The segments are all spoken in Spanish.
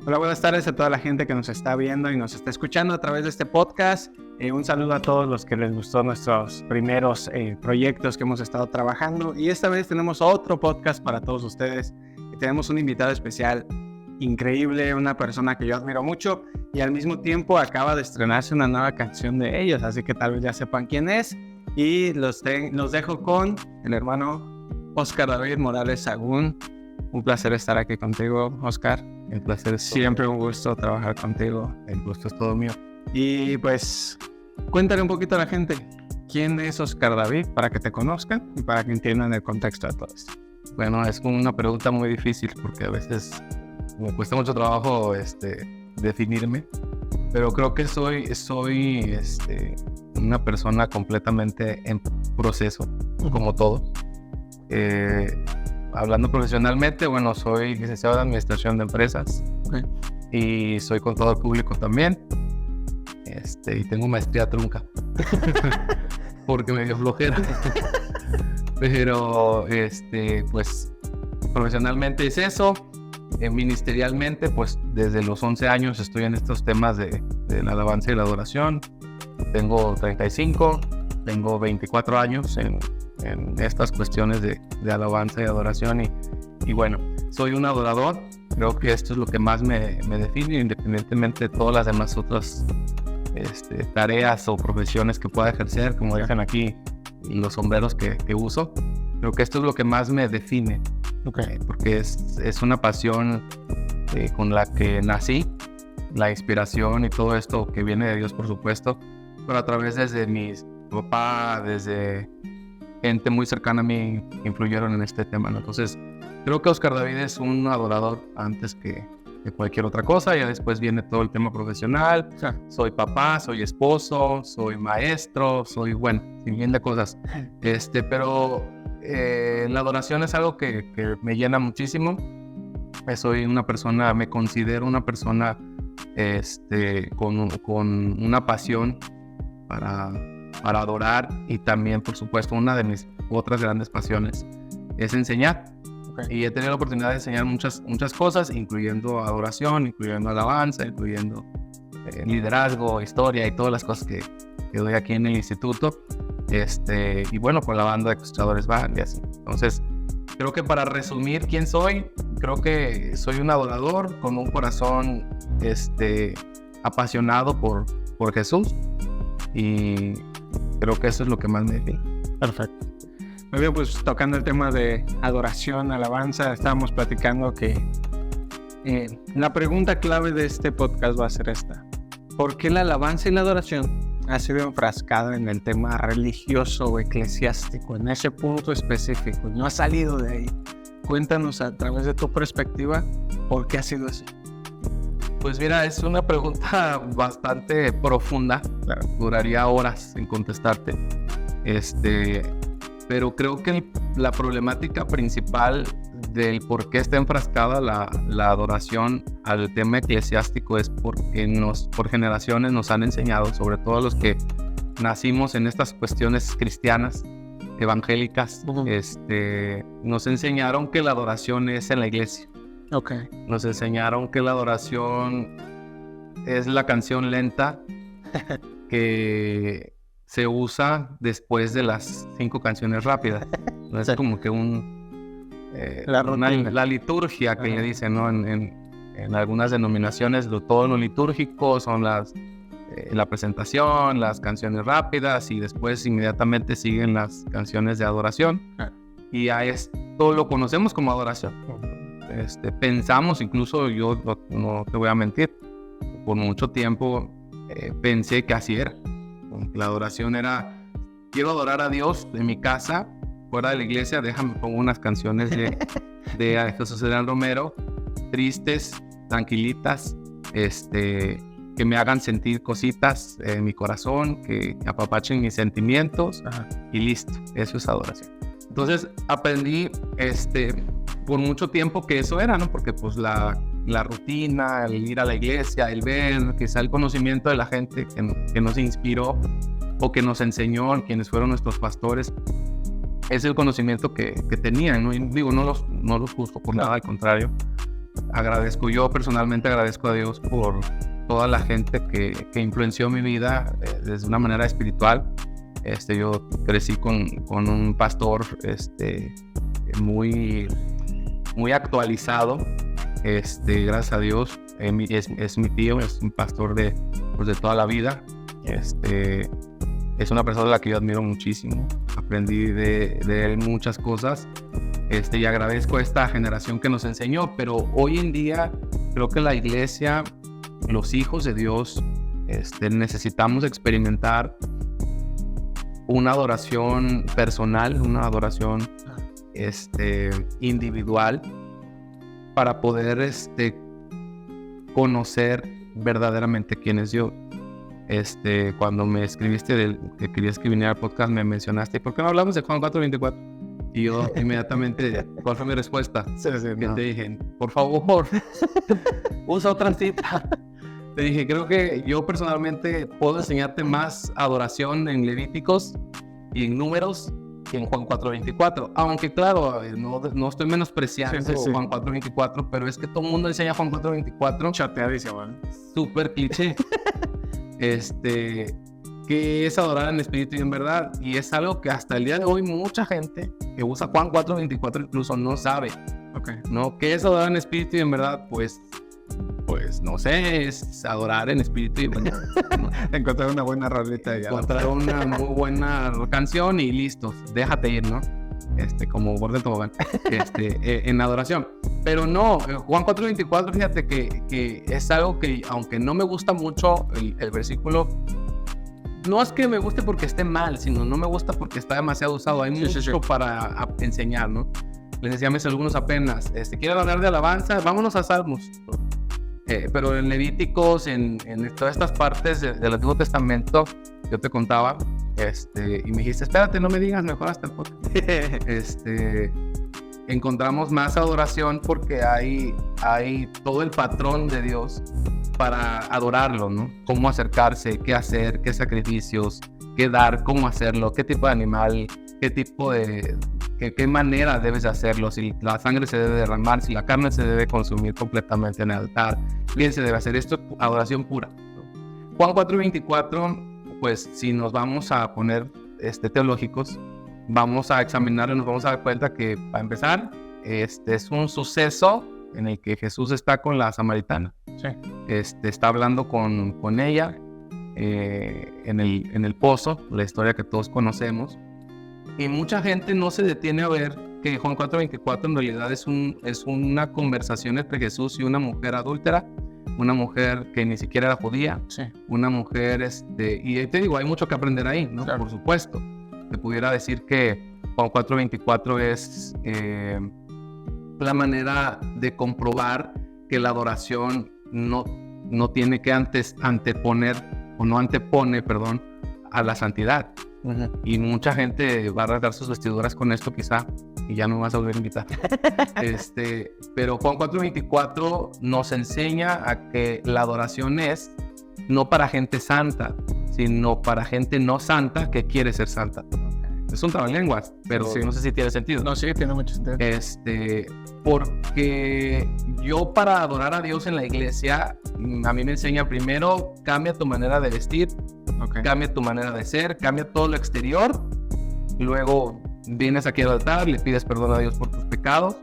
Hola, buenas tardes a toda la gente que nos está viendo y nos está escuchando a través de este podcast. Un saludo a todos los que les gustó nuestros primeros proyectos que hemos estado trabajando. Y esta vez tenemos otro podcast para todos ustedes. Y tenemos un invitado especial increíble, una persona que yo admiro mucho y al mismo tiempo acaba de estrenarse una nueva canción de ellos, así que tal vez ya sepan quién es. Y los dejo con el hermano Oscar David Morales Sagún. Un placer estar aquí contigo, Oscar. El placer es siempre un gusto trabajar contigo. El gusto es todo mío. Y pues, cuéntale un poquito a la gente quién es Oscar David para que te conozcan y para que entiendan el contexto de todo esto. Bueno, es una pregunta muy difícil porque a veces me cuesta mucho trabajo definirme, pero creo que soy una persona completamente en proceso, como todo. Hablando profesionalmente, bueno, soy licenciado en Administración de Empresas. Okay. Y soy contador público también. Y tengo maestría trunca porque me dio flojera. Pero, pues, profesionalmente es eso. Ministerialmente, pues, desde los 11 años estoy en estos temas de la alabanza y la adoración. Tengo 35, tengo 24 años en estas cuestiones de alabanza y adoración y bueno, soy un adorador. Creo que esto es lo que más me define, independientemente de todas las demás otras tareas o profesiones que pueda ejercer, como dicen aquí, los sombreros que uso. Creo que esto es lo que más me define, porque es una pasión con la que nací, la inspiración y todo esto que viene de Dios, por supuesto, pero a través desde mi papá, desde gente muy cercana a mí influyeron en este tema, ¿no? Entonces, creo que Oscar David es un adorador antes que cualquier otra cosa. Ya después viene todo el tema profesional. Sí. Soy papá, soy esposo, soy maestro, soy, bueno, sin bien de cosas. Pero la adoración es algo que me llena muchísimo. Soy una persona, me considero una persona con una pasión para adorar, y también, por supuesto, una de mis otras grandes pasiones es enseñar. Y he tenido la oportunidad de enseñar muchas cosas, incluyendo adoración, incluyendo alabanza, incluyendo liderazgo, historia y todas las cosas que doy aquí en el instituto. Y bueno, con la banda de Costadores Band y así. Entonces, creo que para resumir quién soy, creo que soy un adorador con un corazón apasionado por Jesús, y creo que eso es lo que más me define. Perfecto. Muy bien, pues tocando el tema de adoración, alabanza, estábamos platicando que la pregunta clave de este podcast va a ser esta: ¿por qué la alabanza y la adoración ha sido enfrascada en el tema religioso o eclesiástico, en ese punto específico, y no ha salido de ahí? Cuéntanos a través de tu perspectiva, ¿por qué ha sido así? Pues mira, es una pregunta bastante profunda. Claro. Duraría horas en contestarte. Pero creo que la problemática principal del por qué está enfrascada la adoración al tema eclesiástico es porque por generaciones nos han enseñado, sobre todo los que nacimos en estas cuestiones cristianas, evangélicas, nos enseñaron que la adoración es en la iglesia. Nos enseñaron que la adoración es la canción lenta que se usa después de las 5 canciones rápidas. No es como que la liturgia que le dicen, ¿no? En algunas denominaciones todo lo litúrgico son la presentación, las canciones rápidas, y después inmediatamente siguen las canciones de adoración. Y a esto lo conocemos como adoración. Pensamos, incluso yo no te voy a mentir, por mucho tiempo pensé que así era. La adoración era: quiero adorar a Dios en mi casa, fuera de la iglesia, déjame pongo unas canciones de Jesús Adrián Romero, tristes, tranquilitas, que me hagan sentir cositas en mi corazón, que apapachen mis sentimientos. Y listo, eso es adoración. Entonces aprendí por mucho tiempo que eso era, ¿no? Porque pues la rutina, el ir a la iglesia, el ver, quizá el conocimiento de la gente que nos inspiró o que nos enseñó, quienes fueron nuestros pastores, es el conocimiento que tenían, ¿no? Y digo, no los juzgo por nada, al contrario. yo personalmente agradezco a Dios por toda la gente que influenció mi vida desde una manera espiritual. Yo crecí con un pastor muy, muy actualizado, gracias a Dios. Es mi tío, es un pastor de toda la vida. Es una persona a la que yo admiro muchísimo. Aprendí de él muchas cosas. Y agradezco a esta generación que nos enseñó, pero hoy en día creo que la iglesia, los hijos de Dios, necesitamos experimentar una adoración personal, una adoración individual, para poder conocer verdaderamente quién es Dios. Cuando me escribiste que querías que viniera al podcast, me mencionaste, ¿por qué no hablamos de Juan 4:24? Y yo inmediatamente, ¿cuál fue mi respuesta? Sí, Que no. te dije, por favor, usa otra cita. Te dije, creo que yo personalmente puedo enseñarte más adoración en Levíticos y en Números que en Juan 4:24. Aunque claro, no estoy menospreciando Sí. Juan 4:24, pero es que todo el mundo enseña Juan 4:24. Chateadísimo, ¿no? Súper cliché. Que es adorar en espíritu y en verdad, y es algo que hasta el día de hoy mucha gente que usa Juan 4:24 incluso no sabe, Ok. ¿no? ¿Qué es adorar en espíritu y en verdad? Pues no sé, es adorar en espíritu y en verdad. Encontrar una buena rolita y ya. Encontrar una muy buena canción y listo, déjate ir, ¿no? Como borde del tobogán, en adoración. Pero no, Juan 4:24, fíjate que es algo que, aunque no me gusta mucho el versículo, no es que me guste porque esté mal, sino no me gusta porque está demasiado usado. Hay mucho para enseñar, ¿no? Les decía a mis alumnos apenas, ¿quieren hablar de alabanza? Vámonos a Salmos. Pero en Levíticos, en todas estas partes del Antiguo Testamento, yo te contaba, y me dijiste, espérate, no me digas, mejor hasta el podcast. Encontramos más adoración porque hay todo el patrón de Dios para adorarlo, ¿no? Cómo acercarse, qué hacer, qué sacrificios, qué dar, cómo hacerlo, qué tipo de animal, qué tipo de... qué manera debes de hacerlo, si la sangre se debe derramar, si la carne se debe consumir completamente en el altar, bien se debe hacer. Esto es adoración pura. Juan 4:24, pues si nos vamos a poner teológicos, vamos a examinarlo y nos vamos a dar cuenta que, para empezar, es un suceso en el que Jesús está con la samaritana. Sí. Está hablando con ella en el pozo, la historia que todos conocemos. Y mucha gente no se detiene a ver que Juan 4:24 en realidad es una conversación entre Jesús y una mujer adúltera, una mujer que ni siquiera era judía, Sí. una mujer, y te digo, hay mucho que aprender ahí, ¿no? Claro. Por supuesto. Te pudiera decir que Juan 4:24 es la manera de comprobar que la adoración no tiene que antepone, perdón, a la santidad. Uh-huh. Y mucha gente va a rasgar sus vestiduras con esto quizá, y ya no me vas a volver a invitar. Pero Juan 4:24 nos enseña a que la adoración es no para gente santa, sino para gente no santa que quiere ser santa. Es un trabalenguas, pero Sí. no sé si tiene sentido. No, sí, tiene mucho sentido. Porque yo, para adorar a Dios en la iglesia, a mí me enseña primero, cambia tu manera de vestir, Okay. cambia tu manera de ser, cambia todo lo exterior. Luego vienes aquí al altar, le pides perdón a Dios por tus pecados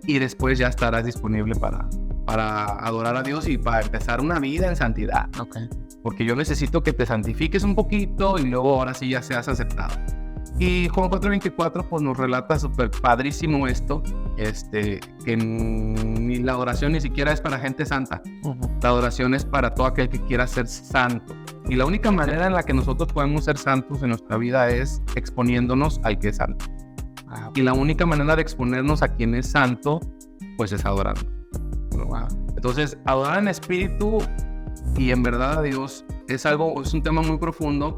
y después ya estarás disponible para adorar a Dios y para empezar una vida en santidad. Okay. Porque yo necesito que te santifiques un poquito y luego ahora sí ya seas aceptado. Y Juan 4:24 pues nos relata súper padrísimo esto, que ni la adoración ni siquiera es para gente santa. Uh-huh. La adoración es para todo aquel que quiera ser santo. Y la única manera en la que nosotros podemos ser santos en nuestra vida es exponiéndonos al que es santo. Y la única manera de exponernos a quien es santo, pues es adorando. Wow. Entonces, adorar en espíritu y en verdad a Dios es un tema muy profundo,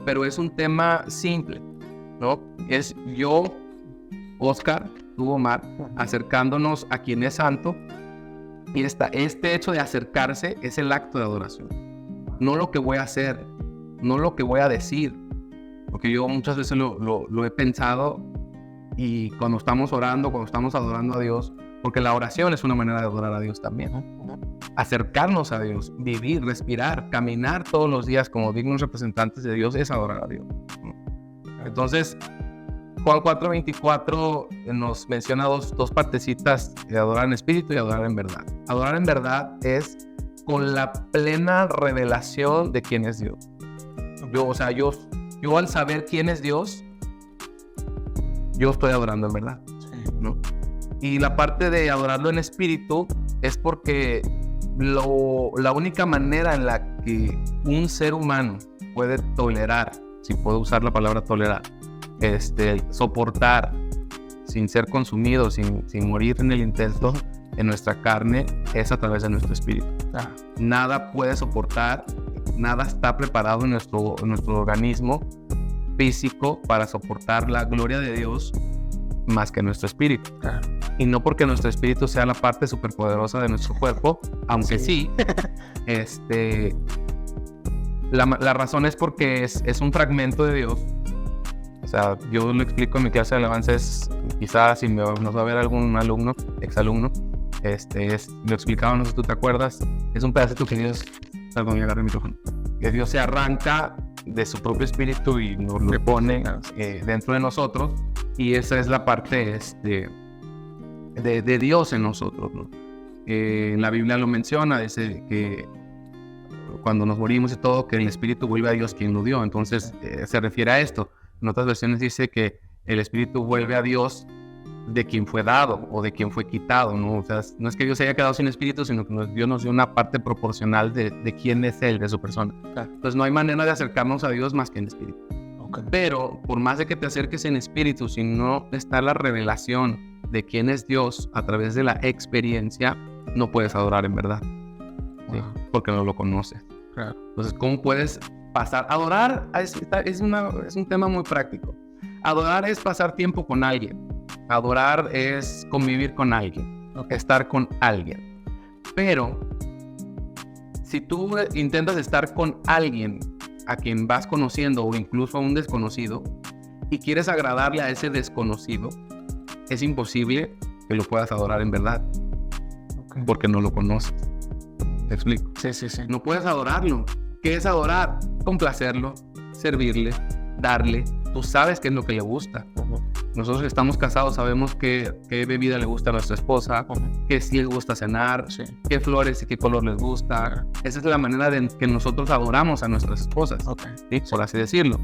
pero es un tema simple, ¿no? Es yo, Oscar, tú, Omar, acercándonos a quien es santo, y este hecho de acercarse es el acto de adoración. No lo que voy a hacer, no lo que voy a decir, porque yo muchas veces lo he pensado, y cuando estamos orando, cuando estamos adorando a Dios, Porque la oración es una manera de adorar a Dios también, ¿no? Acercarnos a Dios, vivir, respirar, caminar todos los días como dignos representantes de Dios es adorar a Dios, ¿no? Entonces, Juan 4:24 nos menciona dos partecitas de adorar en espíritu y adorar en verdad. Adorar en verdad es con la plena revelación de quién es Dios. Yo al saber quién es Dios, yo estoy adorando en verdad, ¿no? Y la parte de adorarlo en espíritu es porque la única manera en la que un ser humano puede tolerar, si puedo usar la palabra tolerar, soportar sin ser consumido, sin morir en el intento en nuestra carne, es a través de nuestro espíritu. Nada puede soportar, nada está preparado en nuestro organismo físico para soportar la gloria de Dios más que nuestro espíritu. Y no porque nuestro espíritu sea la parte superpoderosa de nuestro cuerpo, aunque sí, la razón es porque es un fragmento de Dios. O sea, yo lo explico en mi clase de alabanza, quizás si nos va a ver algún alumno, exalumno, lo explicaba, no sé si tú te acuerdas, es un pedacito que Dios, perdón, me agarré el micrófono, que Dios se arranca de su propio espíritu y nos lo pone dentro de nosotros, y esa es la parte de Dios en nosotros, ¿no? La Biblia lo menciona, dice que cuando nos morimos y todo, que el espíritu vuelve a Dios quien lo dio. Entonces se refiere a esto. En otras versiones dice que el espíritu vuelve a Dios de quien fue dado o de quien fue quitado, ¿no? O sea, no es que Dios se haya quedado sin espíritu, sino que Dios nos dio una parte proporcional de quién es Él, de su persona. Entonces no hay manera de acercarnos a Dios más que en espíritu. Pero por más de que te acerques en espíritu, si no está la revelación de quién es Dios a través de la experiencia, no puedes adorar en verdad, ¿sí? Porque no lo conoces. Entonces, ¿cómo puedes pasar? Adorar es un tema muy práctico. Adorar es pasar tiempo con alguien. Adorar es convivir con alguien, estar con alguien. Pero si tú intentas estar con alguien a quien vas conociendo o incluso a un desconocido y quieres agradarle a ese desconocido, es imposible que lo puedas adorar en verdad, porque no lo conoces. ¿Te explico? Sí. No puedes adorarlo. ¿Qué es adorar? Complacerlo, servirle, darle. Tú sabes qué es lo que le gusta. Nosotros que estamos casados sabemos qué bebida le gusta a nuestra esposa, qué si les gusta cenar, qué flores y qué color les gusta. Esa es la manera de que nosotros adoramos a nuestras esposas, ¿sí? Por así decirlo.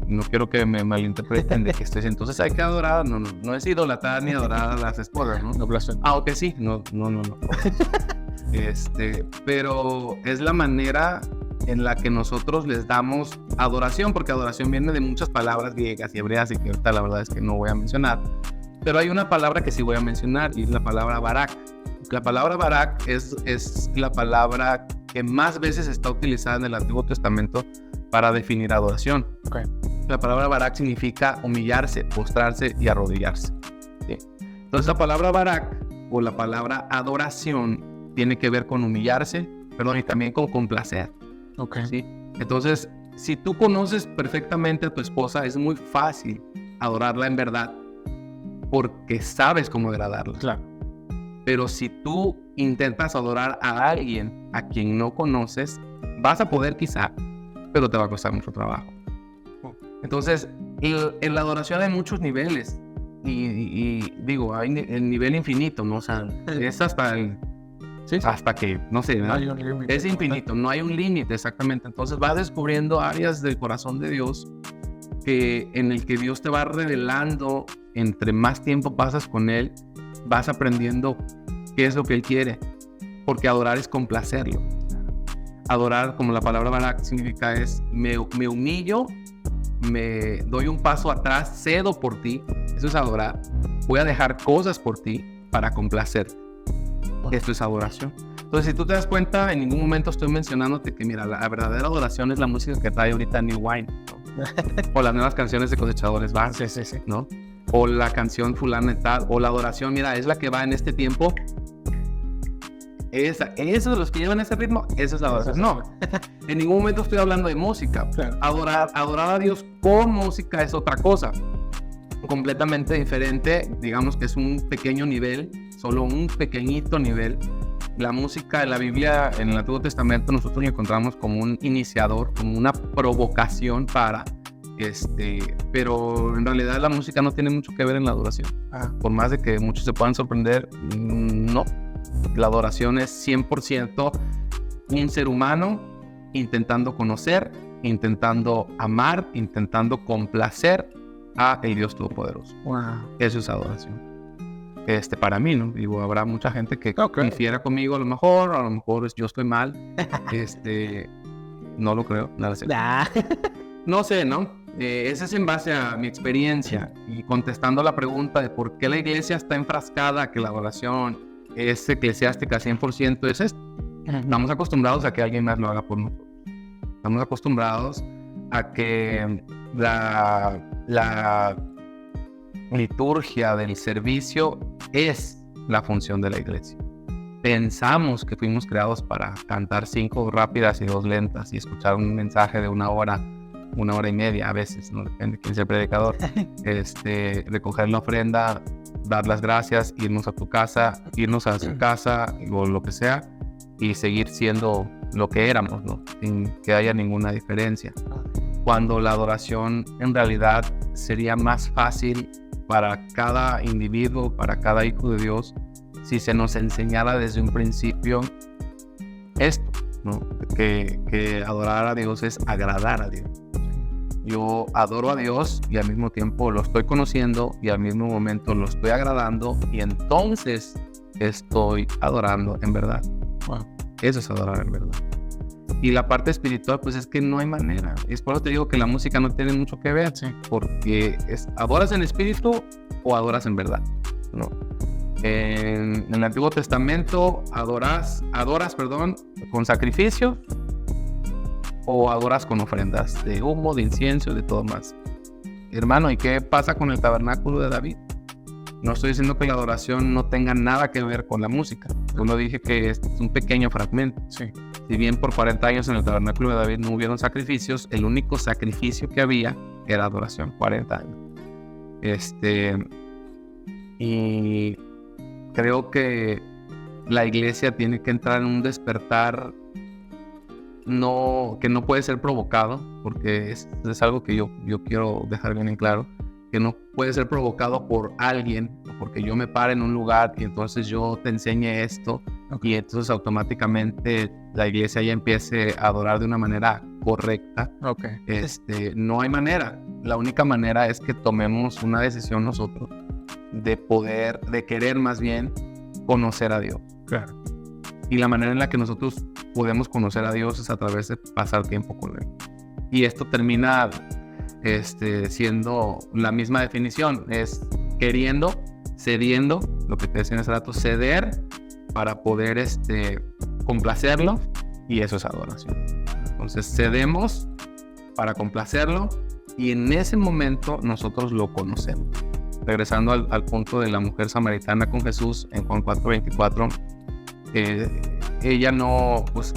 No quiero que me malinterpreten de que entonces hay que adorar. No es idolatrar ni adorar a las esposas, ¿no? Aunque sí, no. Pero es la manera en la que nosotros les damos adoración, porque adoración viene de muchas palabras griegas y hebreas y que ahorita la verdad es que no voy a mencionar, pero hay una palabra que sí voy a mencionar y es la palabra barak. La palabra barak es la palabra que más veces está utilizada en el Antiguo Testamento para definir adoración. La palabra barak significa humillarse, postrarse y arrodillarse, ¿sí? Entonces la palabra barak o la palabra adoración tiene que ver con humillarse, y también con complacer. ¿Sí? Entonces, si tú conoces perfectamente a tu esposa, es muy fácil adorarla en verdad, porque sabes cómo agradarla. Claro. Pero si tú intentas adorar a alguien a quien no conoces, vas a poder quizá, pero te va a costar mucho trabajo. Entonces, en la adoración hay muchos niveles. Y digo, hay el nivel infinito, ¿no? O sea, es hasta que, no sé, ¿verdad? Es infinito, no hay un límite, exactamente. Entonces vas descubriendo áreas del corazón de Dios en el que Dios te va revelando. Entre más tiempo pasas con Él, vas aprendiendo qué es lo que Él quiere, porque adorar es complacerlo. Adorar, como la palabra barak significa, es me humillo, me doy un paso atrás, cedo por ti. Eso es adorar. Voy a dejar cosas por ti para complacerte. Esto es adoración. Entonces, si tú te das cuenta, en ningún momento estoy mencionándote que, mira, la verdadera adoración es la música que trae ahorita New Wine, ¿no? O las nuevas canciones de Cosechadores Van, ¿no? O la canción fulana y tal, o la adoración, mira, es la que va en este tiempo. Esos los que llevan ese ritmo, eso es la adoración. No, en ningún momento estoy hablando de música. Adorar a Dios con música es otra cosa. completamente diferente. Digamos que es un pequeño nivel, solo un pequeñito nivel. La música en la Biblia, en el Antiguo Testamento, nosotros la encontramos como un iniciador, como una provocación para, pero en realidad la música no tiene mucho que ver en la adoración. Por más de que muchos se puedan sorprender, no. La adoración es 100% un ser humano intentando conocer, intentando amar, intentando complacer a el Dios Todopoderoso. Eso es adoración. Para mí, ¿no? Digo, habrá mucha gente que difiera conmigo a lo mejor yo estoy mal. No lo creo, nada sé. No sé, ¿no? Ese es en base a mi experiencia. Y contestando la pregunta de por qué la iglesia está enfrascada, que la adoración es eclesiástica 100%, es esto. Estamos acostumbrados a que alguien más lo haga por nosotros. Estamos acostumbrados a que la liturgia del servicio es la función de la iglesia. Pensamos que fuimos creados para cantar 5 rápidas y 2 lentas y escuchar un mensaje de 1 hora, 1 hora y media a veces, ¿no? Depende de quién sea el predicador. Recoger la ofrenda, dar las gracias, irnos a tu casa, irnos a su casa o lo que sea y seguir siendo lo que éramos, ¿no? Sin que haya ninguna diferencia. Cuando la adoración en realidad sería más fácil para cada individuo, para cada hijo de Dios, si se nos enseñara desde un principio esto, ¿no? Que adorar a Dios es agradar a Dios. Yo adoro a Dios y al mismo tiempo lo estoy conociendo y al mismo momento lo estoy agradando y entonces estoy adorando en verdad. Eso es adorar en verdad. Y la parte espiritual, pues es que no hay manera. Es por eso te digo que la música no tiene mucho que ver, porque ¿adoras en espíritu o adoras en verdad? ¿No? En el Antiguo Testamento adoras con sacrificio o adoras con ofrendas de humo, de incienso, de todo más. Hermano, ¿y qué pasa con el tabernáculo de David? No estoy diciendo que la adoración no tenga nada que ver con la música. Solo dije que es un pequeño fragmento. Si bien por 40 años en el tabernáculo de David no hubieron sacrificios, el único sacrificio que había era adoración. 40 años. Y creo que la iglesia tiene que entrar en un despertar que no puede ser provocado, porque es algo que yo quiero dejar bien en claro, que no puede ser provocado por alguien, porque yo me pare en un lugar y entonces yo te enseñe esto, y entonces automáticamente la iglesia ya empiece a adorar de una manera correcta. No hay manera. La única manera es que tomemos una decisión nosotros de querer más bien conocer a Dios. Y la manera en la que nosotros podemos conocer a Dios es a través de pasar tiempo con Él. Y esto termina siendo la misma definición, es queriendo, cediendo, lo que te decía hace rato, ceder para poder complacerlo, y eso es adoración. Entonces cedemos para complacerlo y en ese momento nosotros lo conocemos. Regresando al punto de la mujer samaritana con Jesús en Juan 4:24, ella no, pues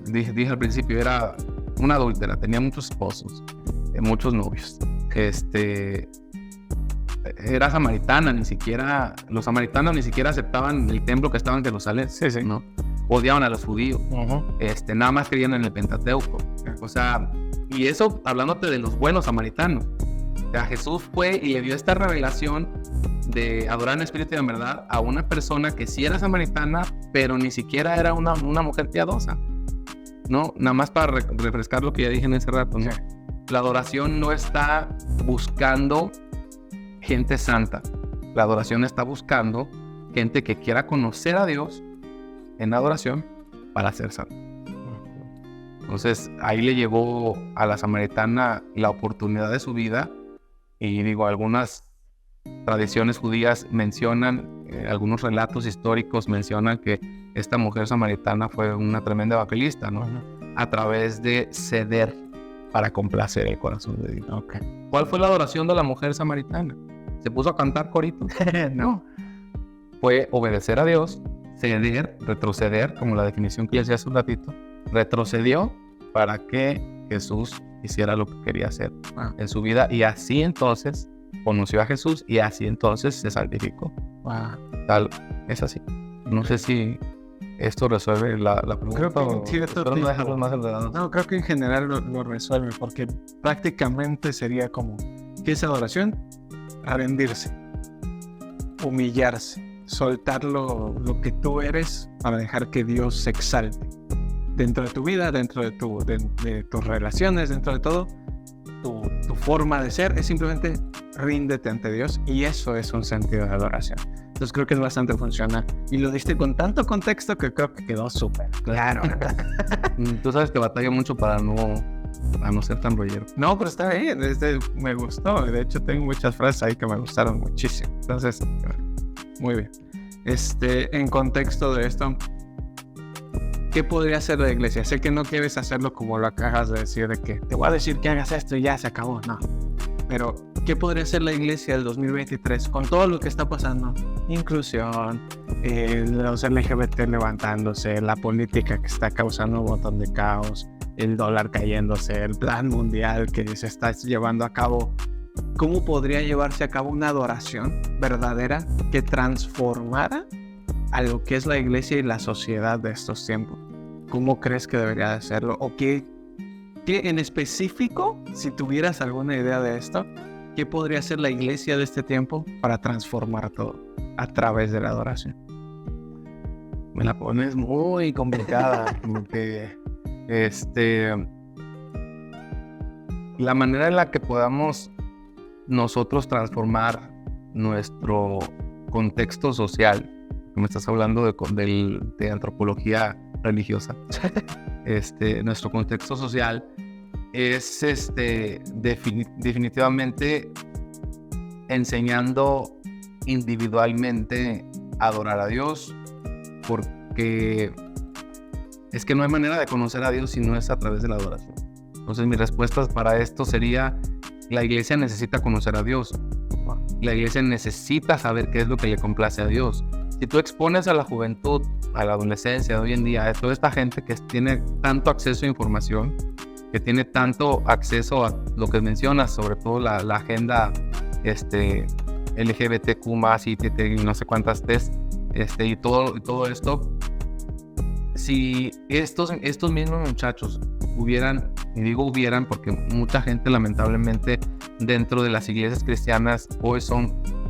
dije al principio, era una adúltera, tenía muchos esposos, muchos novios. Era samaritana, los samaritanos ni siquiera aceptaban el templo que estaba en Jerusalén, ¿no? Odiaban a los judíos, nada más creían en el Pentateuco. O sea, y eso hablándote de los buenos samaritanos. O sea, Jesús fue y le dio esta revelación de adorar en espíritu y en verdad a una persona que sí era samaritana, pero ni siquiera era una mujer piadosa, ¿no? Nada más para refrescar lo que ya dije en ese rato, ¿no? La adoración no está buscando gente santa. La adoración está buscando gente que quiera conocer a Dios en adoración para ser santo. Entonces ahí le llevó a la samaritana la oportunidad de su vida. Y digo, algunas tradiciones judías mencionan, algunos relatos históricos mencionan que esta mujer samaritana fue una tremenda evangelista, ¿no? A través de ceder para complacer el corazón de Dios. ¿Cuál fue la adoración de la mujer samaritana? ¿Se puso a cantar corito? No. Fue obedecer a Dios, ceder, retroceder, como la definición que ya hacía hace un ratito. Retrocedió para que Jesús hiciera lo que quería hacer en su vida, y así entonces conoció a Jesús y así entonces se santificó. Wow. Tal, es así. No sé si esto resuelve la pregunta. Creo que o sí, espero no dejarlos más enredados. No, creo que en general lo resuelve, porque prácticamente sería como, ¿qué es adoración? Rendirse, humillarse, soltar lo que tú eres para dejar que Dios se exalte dentro de tu vida, dentro de tus relaciones, dentro de todo. Tu forma de ser es simplemente ríndete ante Dios, y eso es un sentido de adoración. Entonces creo que es bastante funcional, y lo diste con tanto contexto que creo que quedó súper claro. Tú sabes que batallo mucho para no ser tan rollero. No, pero está bien, me gustó. De hecho, tengo muchas frases ahí que me gustaron muchísimo. Entonces, muy bien. En contexto de esto, ¿qué podría hacer la iglesia? Sé que no quieres hacerlo como lo acabas de decir, de que te voy a decir que hagas esto y ya se acabó. No. Pero, ¿qué podría hacer la iglesia del 2023 con todo lo que está pasando? Inclusión, los LGBT levantándose, la política que está causando un montón de caos, el dólar cayéndose, el plan mundial que se está llevando a cabo. ¿Cómo podría llevarse a cabo una adoración verdadera que transformara a lo que es la iglesia y la sociedad de estos tiempos? ¿Cómo crees que debería de hacerlo? ¿O qué en específico, si tuvieras alguna idea de esto, qué podría hacer la iglesia de este tiempo para transformar todo a través de la adoración? Me la pones muy complicada. Como que la manera en la que podamos nosotros transformar nuestro contexto social, me estás hablando de antropología religiosa, nuestro contexto social es definitivamente enseñando individualmente a adorar a Dios, porque es que no hay manera de conocer a Dios si no es a través de la adoración. Entonces mi respuesta para esto sería: la iglesia necesita conocer a Dios. La iglesia necesita saber qué es lo que le complace a Dios. Si tú expones a la juventud, a la adolescencia de hoy en día, a toda esta gente que tiene tanto acceso a información, que tiene tanto acceso a lo que mencionas, sobre todo la agenda LGBTQ+, y no sé cuántas T's, y todo esto, si estos mismos muchachos hubieran, y digo hubieran porque mucha gente lamentablemente dentro de las iglesias cristianas hoy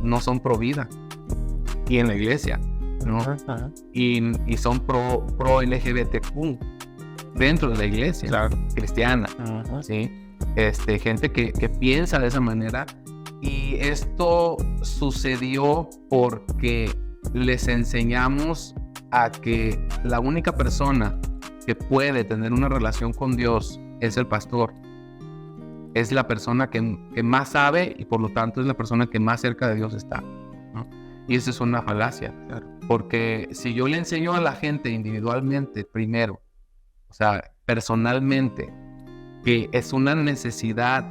no son pro vida, y en la iglesia, ¿no? Uh-huh. Y son pro LGBTQ dentro de la iglesia, claro, cristiana, uh-huh, ¿sí? Gente que piensa de esa manera, y esto sucedió porque les enseñamos a que la única persona que puede tener una relación con Dios es el pastor. Es la persona que más sabe, y por lo tanto es la persona que más cerca de Dios está, ¿no? Y eso es una falacia, claro, porque si yo le enseño a la gente individualmente primero, o sea, personalmente, que es una necesidad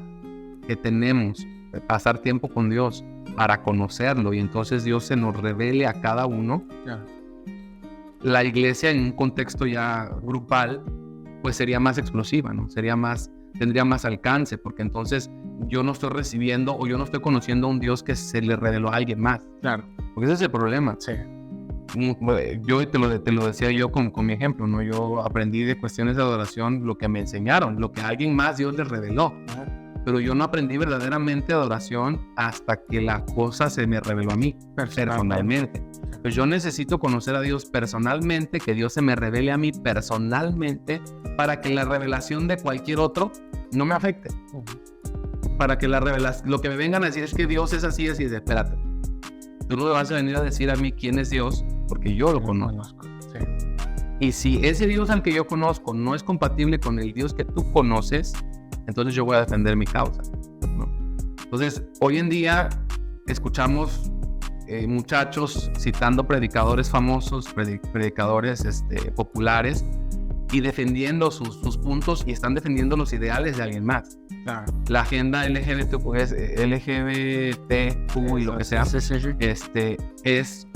que tenemos de pasar tiempo con Dios para conocerlo, y entonces Dios se nos revele a cada uno, claro, la iglesia en un contexto ya grupal pues sería más explosiva, ¿no? Tendría más alcance, porque entonces yo no estoy recibiendo o yo no estoy conociendo a un Dios que se le reveló a alguien más. Claro. Porque ese es el problema. Sí. Yo te lo decía yo con mi ejemplo, ¿no? Yo aprendí de cuestiones de adoración lo que me enseñaron, lo que a alguien más Dios les reveló. Pero yo no aprendí verdaderamente adoración hasta que la cosa se me reveló a mí, personalmente. Pues yo necesito conocer a Dios personalmente, que Dios se me revele a mí personalmente, para que la revelación de cualquier otro no me afecte. Para que lo que me vengan a decir es que Dios es así, espérate. Tú no me vas a venir a decir a mí quién es Dios, porque yo lo conozco. Sí. Y si ese Dios al que yo conozco no es compatible con el Dios que tú conoces, entonces yo voy a defender mi causa, ¿no? Entonces, hoy en día escuchamos muchachos citando predicadores famosos, predicadores populares, y defendiendo sus puntos, y están defendiendo los ideales de alguien más. Claro. La agenda LGBTQ y lo que sea, es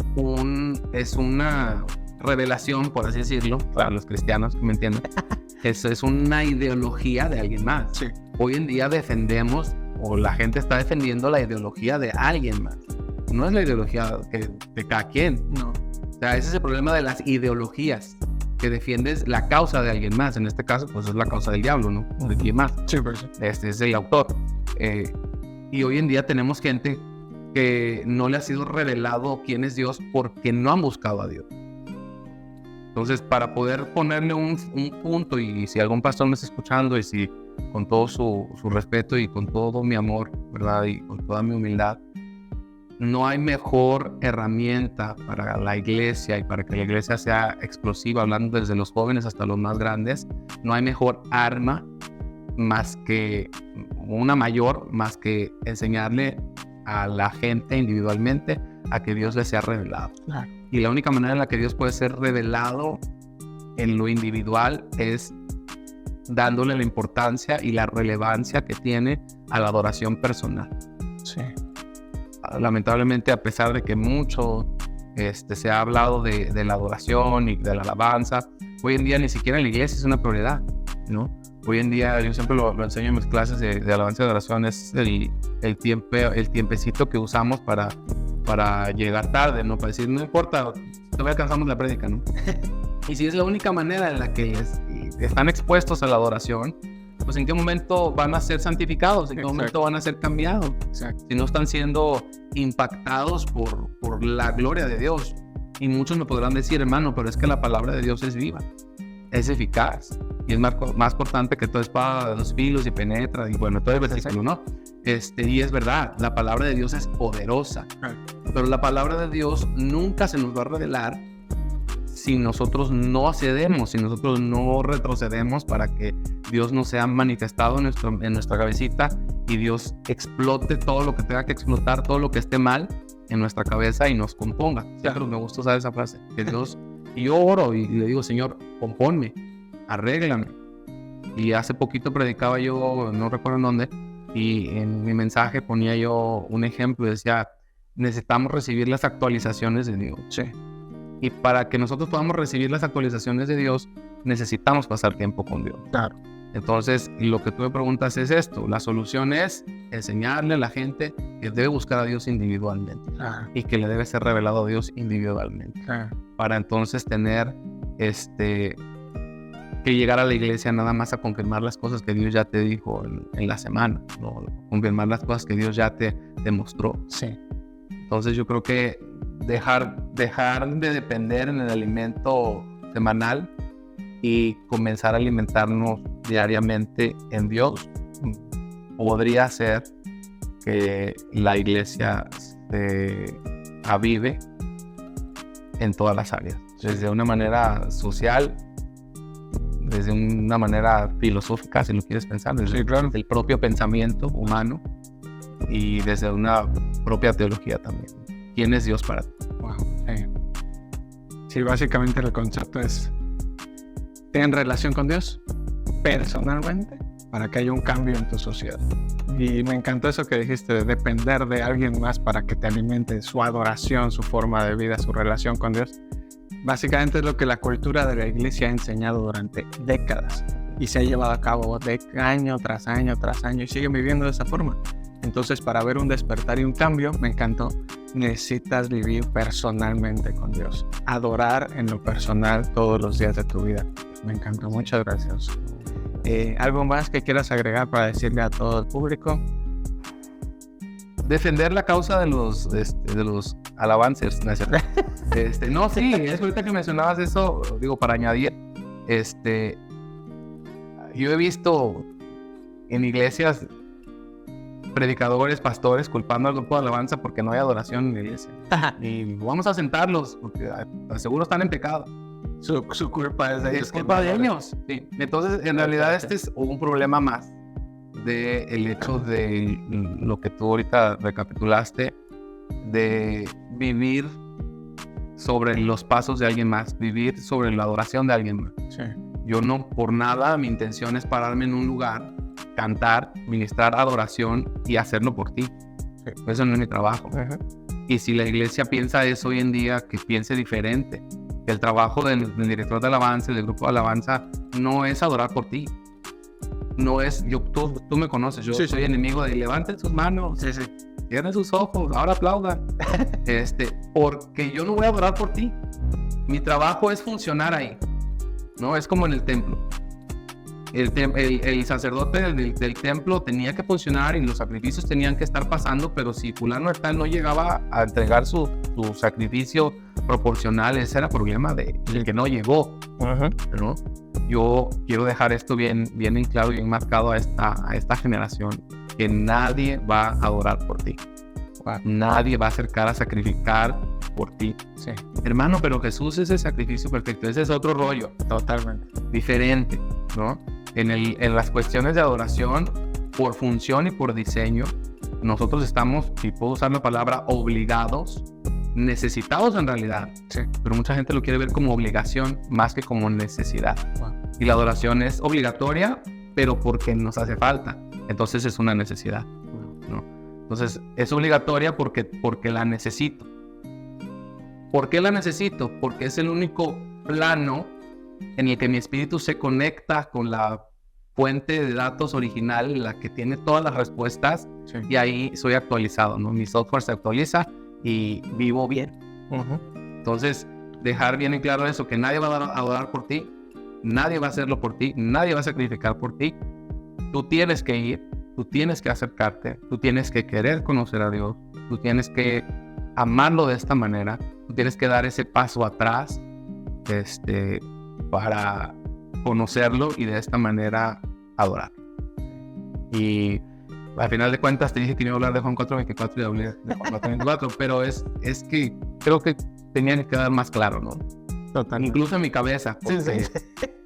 una revelación, por así decirlo, para los cristianos que me entienden. Eso es una ideología de alguien más. Sí. Hoy en día defendemos o la gente está defendiendo la ideología de alguien más. No es la ideología de cada quien. No. O sea, ese es el problema de las ideologías, que defiendes la causa de alguien más. En este caso, pues es la causa del diablo, ¿no? ¿De quién más? Sí, por eso. Este es el autor. Y hoy en día tenemos gente que no le ha sido revelado quién es Dios porque no han buscado a Dios. Entonces, para poder ponerle un punto, y si algún pastor me está escuchando, y si con todo su respeto y con todo mi amor, ¿verdad? Y con toda mi humildad, no hay mejor herramienta para la iglesia y para que la iglesia sea explosiva, hablando desde los jóvenes hasta los más grandes. No hay mejor arma más que enseñarle a la gente individualmente a que Dios les sea revelado. Claro. Y la única manera en la que Dios puede ser revelado en lo individual es dándole la importancia y la relevancia que tiene a la adoración personal. Sí. Lamentablemente, a pesar de que mucho se ha hablado de la adoración y de la alabanza, hoy en día ni siquiera en la iglesia es una prioridad, ¿no? Hoy en día, yo siempre lo enseño en mis clases de alabanza y adoración, es el tiempecito que usamos para llegar tarde, ¿no? Para decir, no importa, todavía alcanzamos la prédica, ¿no? Y si es la única manera en la que están expuestos a la adoración, pues en qué momento van a ser santificados, en qué momento van a ser cambiados. Exacto. Si no están siendo impactados por la gloria de Dios. Y muchos me podrán decir, hermano, pero es que la palabra de Dios es viva, es eficaz y es más cortante que toda espada de 2 filos y penetra, y bueno, todo el versículo, ¿no? Y es verdad, la palabra de Dios es poderosa, pero la palabra de Dios nunca se nos va a revelar si nosotros no cedemos, si nosotros no retrocedemos para que Dios no sea manifestado en nuestra cabecita y Dios explote todo lo que tenga que explotar, todo lo que esté mal en nuestra cabeza y nos componga. Siempre me gusta usar esa frase, que Dios, y yo oro y le digo, Señor, compónme, arréglame. Y hace poquito predicaba yo, no recuerdo en dónde, y en mi mensaje ponía yo un ejemplo y decía, necesitamos recibir las actualizaciones de Dios. Sí. Y para que nosotros podamos recibir las actualizaciones de Dios, necesitamos pasar tiempo con Dios. Claro. Entonces, lo que tú me preguntas es esto. La solución es enseñarle a la gente que debe buscar a Dios individualmente. Claro. Y que le debe ser revelado a Dios individualmente. Claro. Para entonces tener que llegar a la iglesia nada más a confirmar las cosas que Dios ya te dijo en la semana, ¿no? Confirmar las cosas que Dios ya te mostró. Sí. Entonces yo creo que dejar de depender en el alimento semanal y comenzar a alimentarnos diariamente en Dios podría hacer que la iglesia se avive en todas las áreas, desde una manera social, desde una manera filosófica, si lo quieres pensar, desde el propio pensamiento humano y desde una propia teología también. ¿Quién es Dios para ti? Wow. Sí, básicamente el concepto es ten relación con Dios personalmente para que haya un cambio en tu sociedad. Y me encantó eso que dijiste de depender de alguien más para que te alimente su adoración, su forma de vida, su relación con Dios. Básicamente es lo que la cultura de la iglesia ha enseñado durante décadas y se ha llevado a cabo de año tras año tras año y siguen viviendo de esa forma. Entonces, para ver un despertar y un cambio, me encantó, necesitas vivir personalmente con Dios, adorar en lo personal todos los días de tu vida. Me encantó, muchas gracias. ¿Algo más que quieras agregar para decirle a todo el público? Defender la causa de los alabancers, ¿no es cierto? No, sí, es ahorita que mencionabas eso, digo, para añadir, yo he visto en iglesias predicadores, pastores culpando al grupo de alabanza porque no hay adoración en la iglesia. Y vamos a sentarlos porque seguro están en pecado. Su culpa es de ellos. Es culpa de ellos. Sí. Entonces, en realidad, este es un problema más del hecho de lo que tú ahorita recapitulaste, de vivir sobre los pasos de alguien más, vivir sobre la adoración de alguien más. Sí. Yo no, por nada, mi intención es pararme en un lugar, cantar, ministrar adoración y hacerlo por ti. Sí. Eso no es mi trabajo. Y si la iglesia piensa eso hoy en día, que piense diferente. Que el trabajo del director de alabanza, del grupo de alabanza, no es adorar por ti. no es, tú me conoces, yo soy enemigo de levanten sus manos, cierren sus ojos, ahora aplaudan, porque yo no voy a orar por ti. Mi trabajo es funcionar ahí, ¿no? Es como en el templo. El sacerdote del templo tenía que funcionar y los sacrificios tenían que estar pasando, pero si fulano de tal no llegaba a entregar su sacrificio proporcional, ese era problema del que no llegó, ¿no? Yo quiero dejar esto bien en claro y bien marcado a esta generación, que nadie va a adorar por ti. Wow. Nadie va a acercar a sacrificar por ti. Sí. Hermano, pero Jesús es el sacrificio perfecto. Ese es otro rollo. Totalmente. Diferente, ¿no? En las cuestiones de adoración, por función y por diseño, nosotros estamos, si puedo usar la palabra, obligados, necesitados en realidad. Sí. Pero mucha gente lo quiere ver como obligación más que como necesidad. Wow. Y la adoración es obligatoria, pero porque nos hace falta. Entonces es una necesidad, ¿no? Entonces es obligatoria porque la necesito. ¿Por qué la necesito? Porque es el único plano en el que mi espíritu se conecta con la fuente de datos original, la que tiene todas las respuestas, sí. Y ahí soy actualizado, ¿no? Mi software se actualiza y vivo bien. Entonces, dejar bien en claro eso, que nadie va a adorar por ti, nadie va a hacerlo por ti, nadie va a sacrificar por ti. Tú tienes que ir, tú tienes que acercarte, tú tienes que querer conocer a Dios, tú tienes que amarlo de esta manera, tú tienes que dar ese paso atrás, para conocerlo y de esta manera adorar. Y al final de cuentas te dije que iba a hablar de Juan 4:24 y hablé de Juan 4:24, pero es que creo que tenía que quedar más claro, ¿no? Total. Incluso en mi cabeza, porque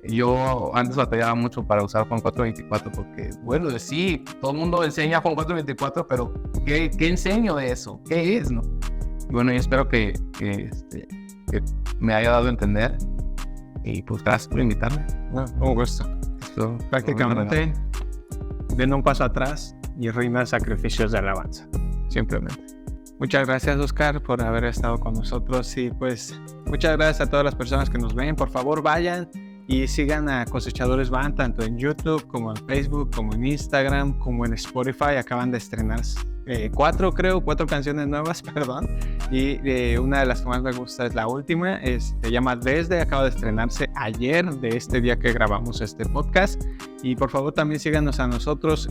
yo antes batallaba mucho para usar Juan 4:24, porque, bueno, sí, todo el mundo enseña Juan 4:24, pero ¿qué enseño de eso? ¿Qué es, no? Y bueno, yo espero que me haya dado a entender. Y pues gracias por invitarme. Un gusto. Esto, prácticamente, den un paso atrás y rindan sacrificios de alabanza. Simplemente. Muchas gracias, Oscar, por haber estado con nosotros. Y pues, muchas gracias a todas las personas que nos ven. Por favor, vayan y sigan a Cosechadores Van, tanto en YouTube, como en Facebook, como en Instagram, como en Spotify. Acaban de estrenar 4 canciones nuevas, perdón. Y una de las que más me gusta es la última, se llama Desde, acaba de estrenarse ayer, de este día que grabamos este podcast. Y por favor también síganos a nosotros,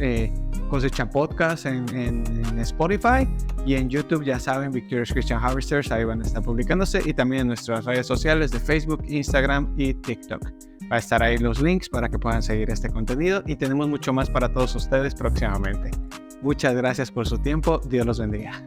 Cosecha Podcast en Spotify, y en YouTube, ya saben, Victorious Christian Harvesters, ahí van a estar publicándose, y también en nuestras redes sociales de Facebook, Instagram y TikTok. Va a estar ahí los links para que puedan seguir este contenido, y tenemos mucho más para todos ustedes próximamente. Muchas gracias por su tiempo. Dios los bendiga.